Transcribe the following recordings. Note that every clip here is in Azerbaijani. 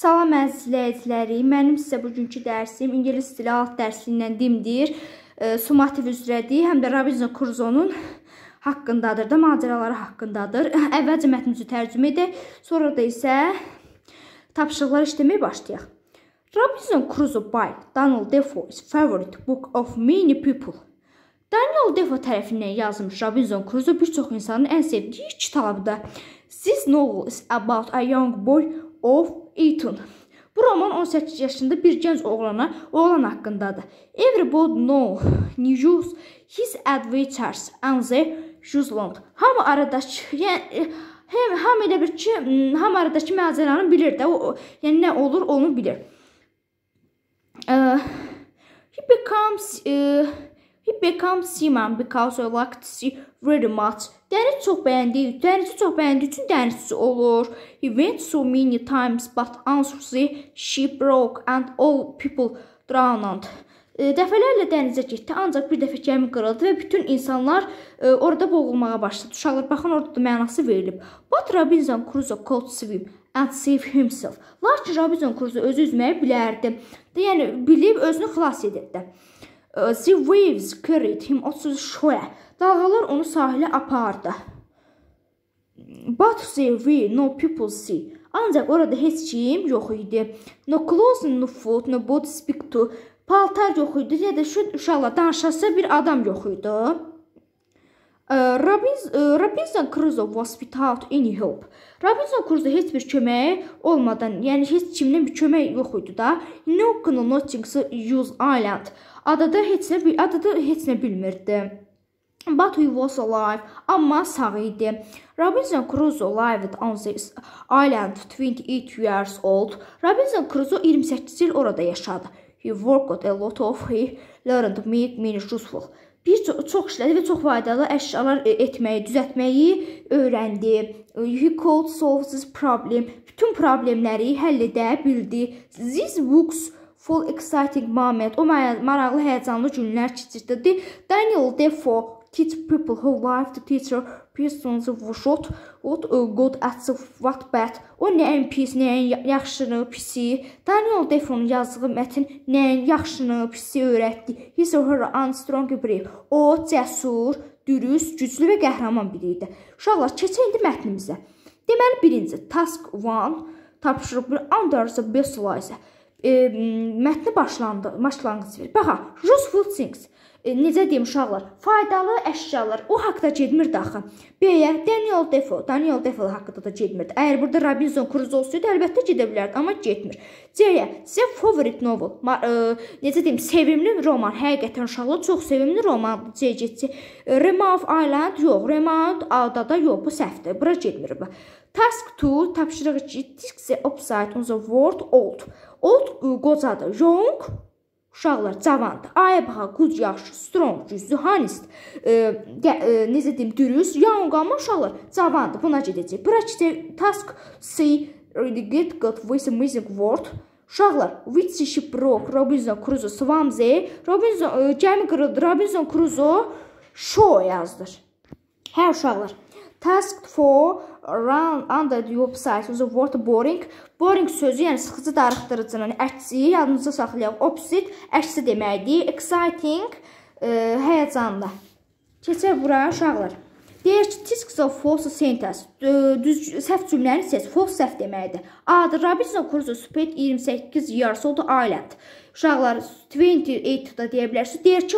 Salam əziz izləyiciləri, mənim sizə bugünkü dərsim ingilis dili alt dərsliyindən dimdir, summativ üzrədir, həm də Robinson Crusoe'nun haqqındadır da, macəraları haqqındadır. Əvvəlcə mətnimizi tərcümə edək, sonra da isə tapşırıqlar işləməyə başlayaq. Robinson Crusoe by Daniel Defoe is favorite book of many people. Daniel Defoe tərəfindən yazılmış Robinson Crusoe bir çox insanın ən sevdiyi kitabıdır. This novel is about a young boy of Eton. Bu roman 18 yaşında bir gənc oğlan haqqındadır. Everybody knows his adventures and the Jutland. Hamı aradakı macəranı bilir də, yəni nə olur onu bilir. He becomes seaman because he likes to see very much. Dənizi çox bəyəndiyi üçün dənizçi olur. He went so many times but answers the ship broke and all people drowned. Dəfələrlə dənizə getdi, ancaq bir dəfə gəmi qırıldı və bütün insanlar orada boğulmağa başladı. Uşaqlar, baxın, orada da mənası verilib. But Robinson Crusoe could swim and save himself. Lakin Robinson Crusoe özü üzməyi bilərdi. Yəni, bilib özünü xilas edirdi. The waves carried him to the shore. Dalğalar onu sahilə apardı. But there were no people see. Ancaq orada heç kim yox idi. No clothes, no food, no body speak to. Paltar yox idi, ya da şu uşaqla danışasa bir adam yox idi. Robinson Crusoe was without any help. Robinson Crusoe heç bir köməyi olmadan, yəni heç kimdən bir kömək yox idi da. No canoe, nothing to use island. Adada heç nə bilmirdi. But he was alive. Amma sağ idi. Robinson Crusoe lived on this island 28 years old. Robinson Crusoe 28 il orada yaşadı. He worked a lot of he learned to make many useful. Çox işlədi və çox faydalı əşyalar etməyi, düzəltməyi öyrəndi. He could solve this problem. Bütün problemləri həll edə bildi. These books full exciting moment. O maraqlı, həyəcanlı günlər keçirdi. Daniel Defoe teach people who like to teach persons what good at what bad. O nəyin pis, nəyin yaxşını, pisi. Daniel Defoe'nun yazdığı mətin nəyin yaxşını, pisi öyrətdi. He's her strong brave. O cəsur, dürüst, güclü və qəhrəman biri idi. Uşaqlar, keçək indi mətnimizə. Deməli, birinci, task 1, tapşırıq 1, under the best lies. Mətni başlanğıc verir. Baxaq, useful things. Necə deyim, uşaqlar? Faydalı əşyalar. O haqda getmirdi axı. B-yə Daniel Defoe haqqında da getmirdi. Əgər burada Robinson Crusoe olsaydı, əlbəttə gedə bilərdi, amma getmir. C-yə the favorite novel. Necə deyim, sevimli roman. Həqiqətən uşaqlar, çox sevimli roman. C getsi. Remount Island, yox. Remount adada yox. Bu səhvdir. Bura getmir bu. Task 2, tapşırıq 2. Tick the opposite on the word old. Old qocadır. Young, uşaqlar, cavandır. Aya baxa, good, yaxşı, strong, güclü, honest, necə deyim, dürüst, young, amma uşaqlar, cavandır. Buna gedəcək. Bura gedək, task C, get good with amazing word. Uşaqlar, which ship broke, Robinson Crusoe swam there. Gəmi qırıldı, Robinson Crusoe shore yazdır. Hə, uşaqlar. Task 4, run under the opposite of the word boring. Boring sözü, yəni sıxıcı, darıxdırıcının əksi, yadınızda saxlayaq. Opposite, əksi deməkdir. Exciting, həyəcanlı. Keçək bura, uşaqlar. Deyək ki, tisk of false sentence. Səhv cümləni seç. False səhv deməkdir. Adı Robinson Crusoe spent 28 years old island. Uşaqlar, 28 da deyə bilərsiniz. Deyək ki,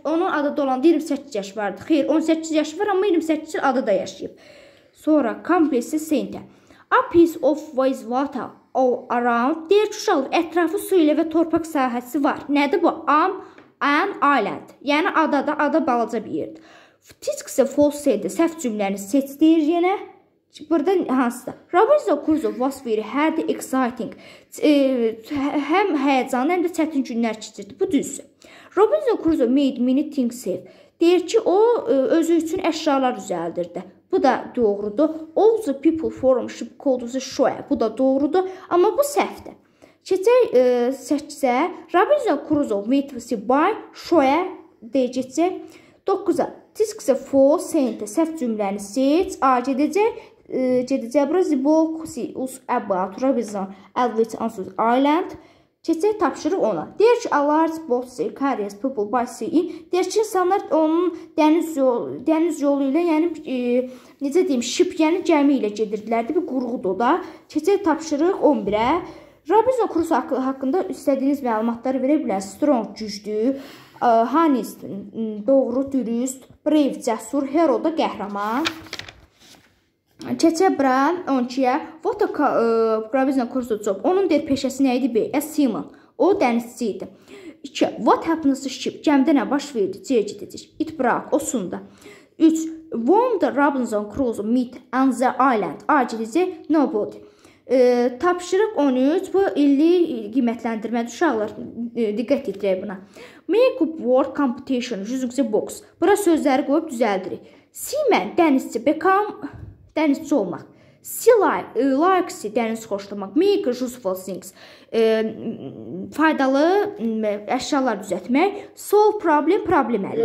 onun adada olanda 28 yaş vardı. Xeyr, 18 yaş var, amma 28 il adada yaşayıb. Sonra, complex sentence. A piece of waste water all around. Deyək ki, uşaqlar, ətrafı su ilə və torpaq sahəsi var. Nədir bu? An island. Yəni, ada balaca bir yerdir. Tisksə false sentence, səhv cümləni seç deyir yenə. Burada hansıdır? Robinson Crusoe was very hard, exciting. Həm həyəcanlı, həm də çətin günlər keçirdi. Bu düzdür. Robinson Crusoe made many things safe. Deyir ki, o özü üçün əşyalar düzəldirdi. Bu da doğrudur. All the people from ship called the shore. Bu da doğrudur, amma bu səhvdir. Keçək 8-ə. Robinson Crusoe went by shore deyəcək. 9-a. Tisksə false sentence, səhv cümləni seç. A gedəcək. gedəcək. The book is about Robinson Elvis on Island. Keçək tapşırıq ona. Deyir ki, a large boat carries people by sea. Deyir ki, insanlar onun dəniz yolu ilə, yəni necə deyim, ship, yəni gəmi ilə gedirdilər. Bir qurğudur da. Keçək tapşırıq 11-ə. Robinson Crusoe haqqında istədiyiniz məlumatları verə bilərsiniz. Strong, güclü, honest, doğru, dürüst, brave, cəsur, hero da qəhrəman. Keçək bura 12-yə. What a Robinson Crusoe job. Onun deyir peşəsi nə idi? B. A seaman. O dənizçi idi. 2. What happens to ship. Gəmidə nə baş verdi? C. Gedəcək. It broke. O sunda. 3. When the Robinson Crusoe meet on the island. A. Gedəcək. Nobody. Tapşırıq 13. Bu illik qiymətləndirmədir. Uşaqlar diqqət edirək buna. Make up word competition. Yüzüncü box. Bura sözləri qoyub düzəldirik. Seaman dənizçi. Become dənizçi olmaq. Sea likes dəniz xoşlamaq. Make useful things. Faydalı əşyalar düzəltmək. Solve problem həll.